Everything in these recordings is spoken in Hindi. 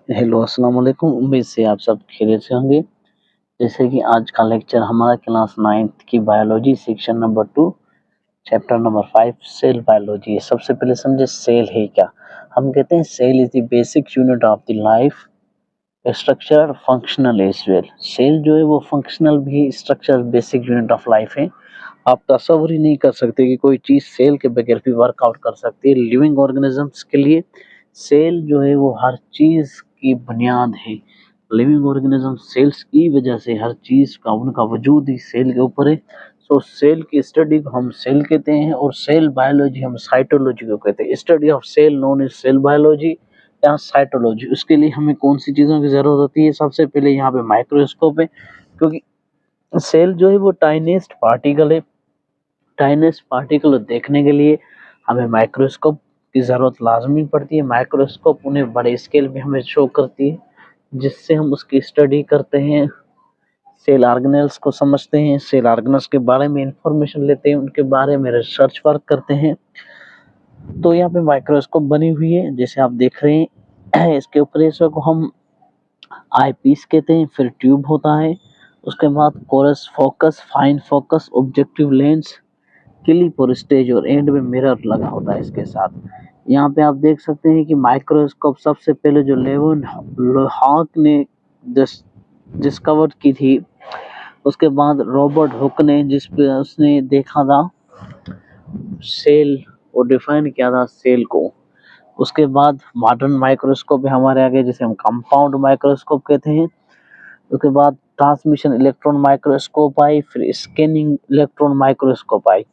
हेलो, अस्सलाम वालेकुम। उम्मीद से आप सब खैरियत से होंगे। जैसे कि आज का लेक्चर हमारा क्लास 9th की biology section number 2 chapter number 5 cell biology है। सबसे पहले समझे सेल है क्या। हम कहते हैं cell is the basic unit of the life, structure functional as well. Cell जो है वो फंक्शनल भी, structure basic unit of life है। आप तस्वर ही नहीं कर सकते कि कोई चीज सेल के बगैर भी वर्कआउट कर सकती है। लिविंग ऑर्गेनिजम्स के लिए सेल जो है वो हर चीज की बुनियाद है। लिविंग ऑर्गेनिज्म सेल्स की वजह से हर चीज का उनका वजूद ही सेल के ऊपर है। सो सेल की स्टडी को हम सेल कहते हैं और सेल बायोलॉजी हम साइटोलॉजी को कहते हैं। Study of cell known is cell biology या साइटोलॉजी। उसके लिए हमें कौन सी चीजों की जरूरत होती है। सबसे पहले यहाँ पे माइक्रोस्कोप है, क्योंकि सेल जो है वो टाइनेस्ट पार्टिकल है। टाइनेस्ट पार्टिकल देखने के लिए हमें माइक्रोस्कोप की ज़रूरत लाजमी पड़ती है। माइक्रोस्कोप उन्हें बड़े स्केल में हमें शो करती है, जिससे हम उसकी स्टडी करते हैं, सेल ऑर्गेनेल्स को समझते हैं, सेल ऑर्गेनेल्स के बारे में इंफॉर्मेशन लेते हैं, उनके बारे में रिसर्च वर्क करते हैं। तो यहाँ पे माइक्रोस्कोप बनी हुई है, जैसे आप देख रहे हैं। इसके ऊपर इसको को हम आई पीस कहते हैं। फिर ट्यूब होता है, उसके बाद coarse, focus, fine focus, objective lens, clip और स्टेज, और एंड में मिरर लगा होता है इसके साथ। यहाँ पे आप देख सकते हैं कि माइक्रोस्कोप सबसे पहले जो लेवन हॉक ने डिस्कवर की थी, उसके बाद रॉबर्ट हुक ने, जिस पे उसने देखा था सेल और डिफाइन किया था सेल को। उसके बाद मॉडर्न माइक्रोस्कोप है हमारे आगे, जिसे हम कंपाउंड माइक्रोस्कोप कहते हैं। उसके बाद ट्रांसमिशन इलेक्ट्रॉन माइक्रोस्कोप आई, फिर स्कैनिंग इलेक्ट्रॉन माइक्रोस्कोप आई।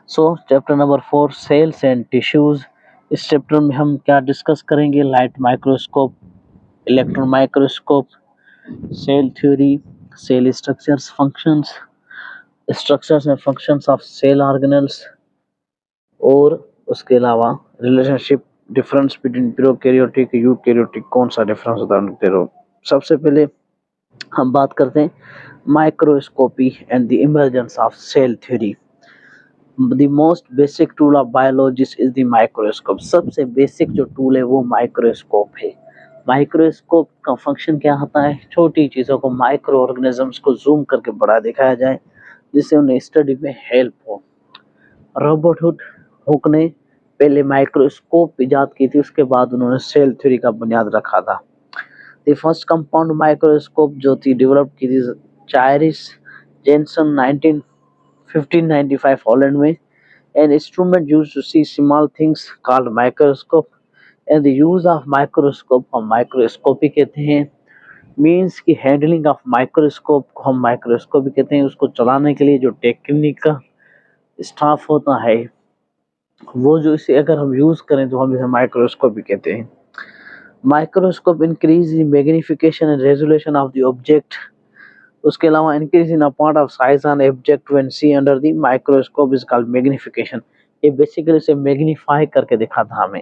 So chapter number 4 cells and tissues. इस चैप्टर में हम क्या डिस्कस करेंगे, light microscope, electron microscope, cell theory, cell structures, functions, structures and functions of cell organelles, और उसके अलावा relationship, difference between prokaryotic eukaryotic, कौन सा डिफरेंस होता है उनके दोनों। सबसे पहले हम बात करते हैं microscopy and the emergence of cell theory. The most basic tool of biologist is the microscope. सबसे बेसिक जो टूल है वो माइक्रोस्कोप है। माइक्रोस्कोप का फंक्शन क्या होता है, छोटी चीज़ों को, माइक्रो ऑर्गेनिजम्स को जूम करके बड़ा दिखाया जाए, जिससे उन्हें स्टडी में हेल्प हो। रॉबर्ट हुक ने पहले माइक्रोस्कोप इजाद की थी, उसके बाद उन्होंने सेल थ्योरी का बुनियाद रखा था। द फर्स्ट कंपाउंड माइक्रोस्कोप जो थी डेवलप की थी चायरिस जेनसन 1595 हॉलैंड में। An instrument used to see small things called microscope, and the use of microscope हम माइक्रोस्कोपी कहते हैं। मीन्स की हैंडलिंग ऑफ माइक्रोस्कोप को हम माइक्रोस्कोपी कहते हैं। उसको चलाने के लिए जो टेक्निक का स्टाफ होता है, वो जो इसे अगर हम यूज करें तो हम इसे माइक्रोस्कोपी कहते हैं। Microscope increase in magnification and resolution of the object. उसके अलावा increase in a part of size on object when see under the microscope is called magnification. ये बेसिकली से मैग्नीफाई करके दिखाता हमें।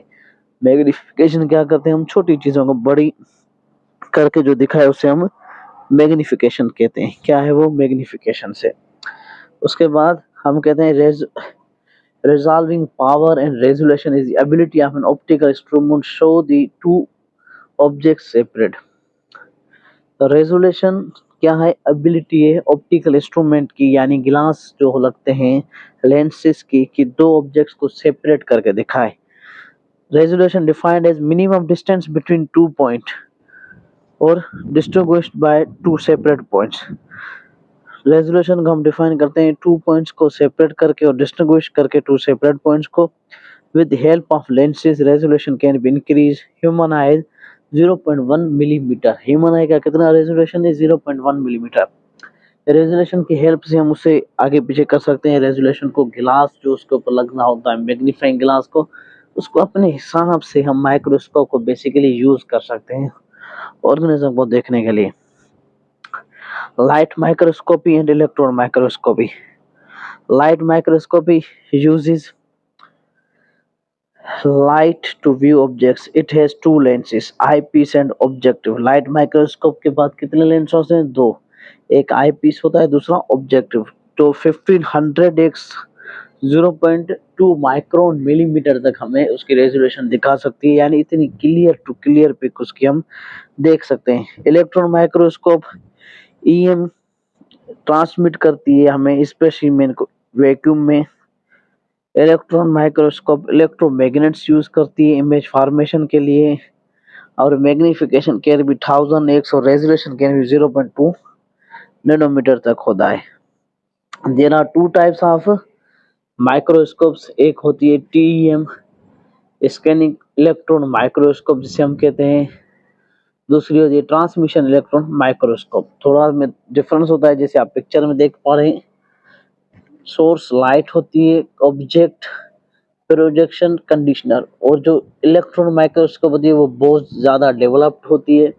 मैग्निफिकेशन क्या करते हैं, हम छोटी चीजों को बड़ी करके जो दिखाए उसे हम मैग्निफिकेशन कहते हैं। क्या है वो मैग्निफिकेशन से। उसके बाद हम कहते हैं resolving power and resolution is the ability of an optical instrument show the two objects separate। Resolution क्या है, एबिलिटी है ऑप्टिकल इंस्ट्रूमेंट की, यानी गिलास जो लगते हैं लेंसेस की, कि दो ऑब्जेक्ट्स को सेपरेट करके दिखाए। Resolution defined as minimum distance between two point और distinguished by two separate points. Resolution को हम डिफाइन करते हैं टू पॉइंट्स को सेपरेट करके और डिस्टिंग्विश करके टू सेपरेट पॉइंट्स को। With help of lenses resolution can be increase. Human eyes 0.1 millimetre. Human आई का कितना रेजोल्यूशन है, 0.1 मिलीमीटर। रेजोल्यूशन की हेल्प से हम उसे आगे पीछे कर सकते हैं। रेजोल्यूशन को गिलास जो उसके ऊपर लगना होता है, मैग्नीफाइंग ग्लास को, उसको अपने हिसाब से हम माइक्रोस्कोप को बेसिकली यूज कर सकते हैं ऑर्गेनिज्म को देखने के लिए। Light microscopy and electron microscopy. Light microscopy uses light to view objects. It has two lenses, eyepiece and objective। Light microscope के बाद कितने लेंस होते हैं, दो। एक आई पीस होता है, दूसरा ऑब्जेक्टिव। तो 1500x 0.2 माइक्रोन मिलीमीटर तक हमें उसकी रेजोल्यूशन दिखा सकती है, यानी इतनी क्लियर टू क्लियर पिक उसकी हम देख सकते हैं। इलेक्ट्रॉन माइक्रोस्कोप ईएम ट्रांसमिट करती है हमें स्पेसिमेन को वैक्यूम में। इलेक्ट्रॉन माइक्रोस्कोप इलेक्ट्रोमैग्नेट्स यूज करती है इमेज फॉर्मेशन के लिए, और मैग्निफिकेशन कैन भी 1000x और रेजोल्यूशन कैन भी 0.2 नैनोमीटर तक होता है। There are two types of microscopes, एक होती है टीईएम स्कैनिंग इलेक्ट्रॉन माइक्रोस्कोप जिसे हम कहते हैं, दूसरी होती है ट्रांसमिशन इलेक्ट्रॉन माइक्रोस्कोप। थोड़ा में डिफरेंस होता है, जैसे आप पिक्चर में देख पा रहे हैं। सोर्स लाइट होती है, ऑब्जेक्ट प्रोजेक्शन कंडीशनर, और जो इलेक्ट्रॉन माइक्रोस्कोप होती है वो बहुत ज़्यादा डेवलप्ड होती है।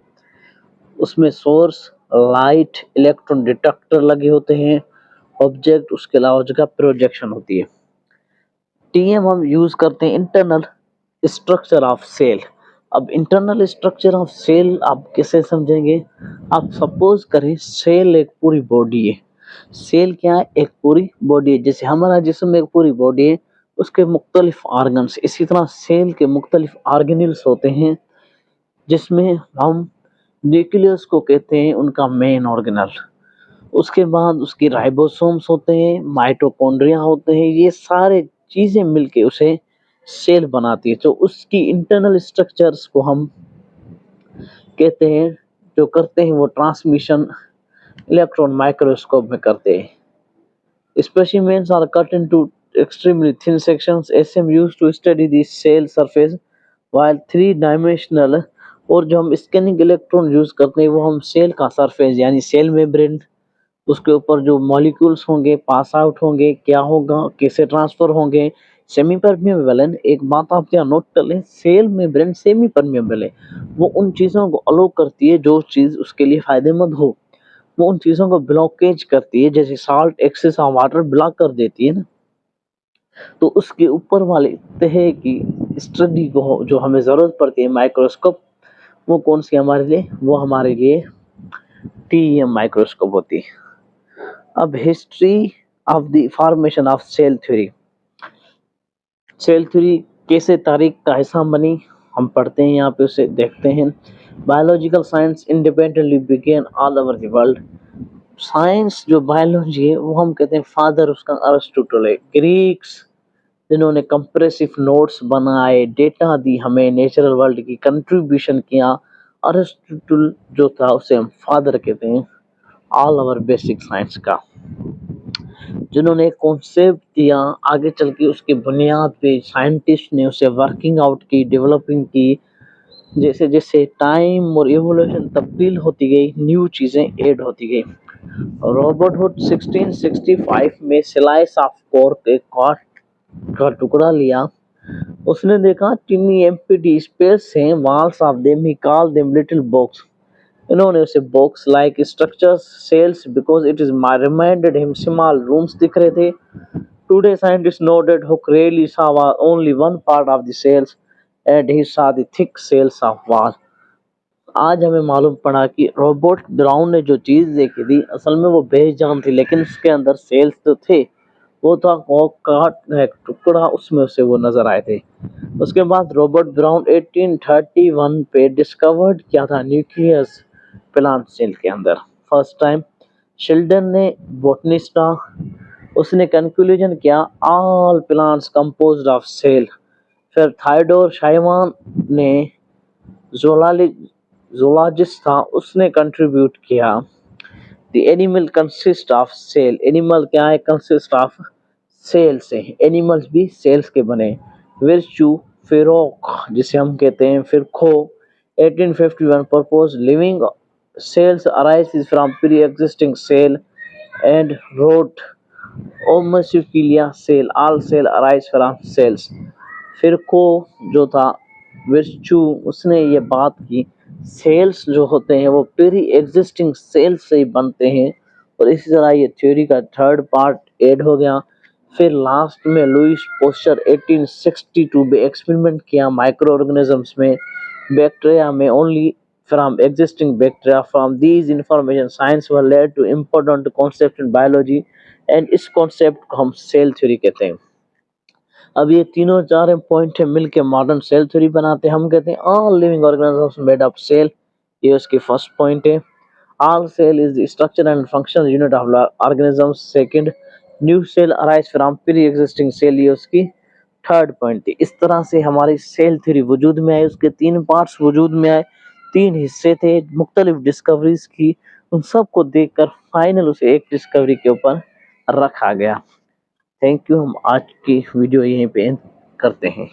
उसमें सोर्स लाइट इलेक्ट्रॉन डिटेक्टर लगे होते हैं, ऑब्जेक्ट उसके अलावा जगह प्रोजेक्शन होती है। टीएम हम यूज करते हैं इंटरनल स्ट्रक्चर ऑफ सेल। अब इंटरनल स्ट्रक्चर ऑफ सेल आप कैसे समझेंगे? आप सपोज करें सेल एक पूरी बॉडी है। सेल क्या है? एक पूरी बॉडी है। जैसे हमारा जिस्म एक पूरी बॉडी है, उसके मुख्तलिफ ऑर्गन्स, इसी तरह सेल के मुख्तलिफ ऑर्गेनल्स होते हैं, जिसमें हम न्यूक्लियस को कहते हैं उनका मेन ऑर्गेनल। उसके बाद उसके राइबोसोम्स होते हैं, माइटोकॉन्ड्रिया होते हैं, ये सारे चीजें मिलके उसे सेल बनाती है। तो उसकी इंटरनल स्ट्रक्चर्स को हम कहते हैं, जो करते हैं वो ट्रांसमिशन इलेक्ट्रॉन माइक्रोस्कोप में करते हैं। Specimens are cut into extremely thin sections. SM used to study the cell surface, while three dimensional और जो हम स्कैनिंग इलेक्ट्रॉन यूज करते हैं वो हम सेल का सरफेस यानी सेल मेम्ब्रेन, उसके ऊपर जो मॉलिक्यूल्स होंगे पास आउट होंगे, क्या होगा, कैसे ट्रांसफर होंगे, सेमी परमेबल है। एक बात आप यहाँ नोट कर लें, सेल मेम्ब्रेन सेमी परमेबल है। वो उन चीज़ों को अलो करती है जो चीज़ उसके लिए फायदेमंद हो, वो उन चीज़ों को ब्लॉकेज करती है। जैसे salt excess of water block कर देती है ना, तो उसके ऊपर वाले तह की स्टडी को जो हमें ज़रूरत पड़ती है माइक्रोस्कोप, वो कौन सी हमारे लिए? वो हमारे लिए टीएम माइक्रोस्कोप होती है। अब history of the formation of cell theory. Cell theory कैसे तारीख का हिस्सा बनी, हम पढ़ते हैं यहाँ पे, उसे देखते हैं। Biological science independently begin all over the world. Science जो बायोलॉजी है वो हम कहते हैं फादर उसका अरिस्टोटल है। ग्रीक्स जिन्होंने कंप्रेसिव नोट्स बनाए, डेटा दी हमें, नेचुरल वर्ल्ड की कंट्रीब्यूशन किया, अरिस्टोटल जो था उसे हम फादर कहते हैं ऑल ओवर बेसिक साइंस का। जिन्होंने कॉन्सेप्ट दिया, आगे चल के उसकी बुनियाद पे साइंटिस्ट ने उसे वर्किंग आउट की, डेवलपिंग की। जैसे जैसे टाइम और एवोल्यूशन तब्दील होती गई, न्यू चीज़ें ऐड होती गई। रॉबर्ट हुड 1665 में स्लाइस ऑफ कॉर्क, एक कॉर्क का टुकड़ा लिया, उसने देखा टिनी एम्प्टी स्पेस हैं, walls of them, he called them little box. इन्होंने उसे box like structures cells because it is reminded him small rooms दिख रहे थे। Today scientist know that Hooke really saw only one part of the cells and he saw the thick cells of wall। आज हमें मालूम पड़ा कि रॉबर्ट ब्राउन ने जो चीज़ देखी थी असल में वो बेजान थी, लेकिन उसके अंदर सेल्स तो थे। वो था कॉक का एक टुकड़ा, उसमें उसे वो नजर आए थे। उसके बाद रॉबर्ट ब्राउन 1831 पे डिस्कवर्ड किया था न्यूक्लियस प्लांट सेल के अंदर फर्स्ट टाइम। शिल्डन ने बोटनिस्ट था, उसने कंक्लूजन किया all plants composed of cell. फिर थायोडोर शाइवान ने जोलॉजिस्ट था, उसने कंट्रीब्यूट किया the animal consist of cell. Animal क्या है? कंसिस्ट ऑफ सेल से, एनिमल्स भी सेल्स के बने। विर्चू फेरोक जिसे हम कहते हैं फिरखो 1851 propose living cells arises from pre-existing cell and wrote Homophilia cell, all cell arise from cells। फिर को जो था विर्चू, उसने ये बात की सेल्स जो होते हैं वो प्री एग्जिस्टिंग सेल्स से ही बनते हैं, और इसी तरह ये थ्योरी का थर्ड पार्ट ऐड हो गया। फिर लास्ट में लुइस पोस्चर 1862 में एक्सपेरिमेंट किया माइक्रो ऑर्गेनिजम्स में, बैक्टीरिया में, only from existing bacteria। From these information science were led to important concept in biology, and इस concept को हम सेल थ्योरी कहते हैं। अब ये तीनों चार पॉइंट है मिलके मॉडर्न सेल थ्योरी बनाते हैं। हम कहते हैं all living organisms made of cell, ये उसकी फर्स्ट पॉइंट है। All cell is the structure and functional unit of organisms, second. New cell arise from pre existing cell, ये उसकी थर्ड पॉइंट थी। इस तरह से हमारी सेल थ्योरी वजूद में आई, उसके तीन पार्ट्स वजूद में आए, तीन हिस्से थे, मुख्तलिफ डिस्कवरीज की, उन सबको देखकर फाइनल उसे एक डिस्कवरी के ऊपर रखा गया। Thank you. हम आज की वीडियो यहीं पे एंड करते हैं।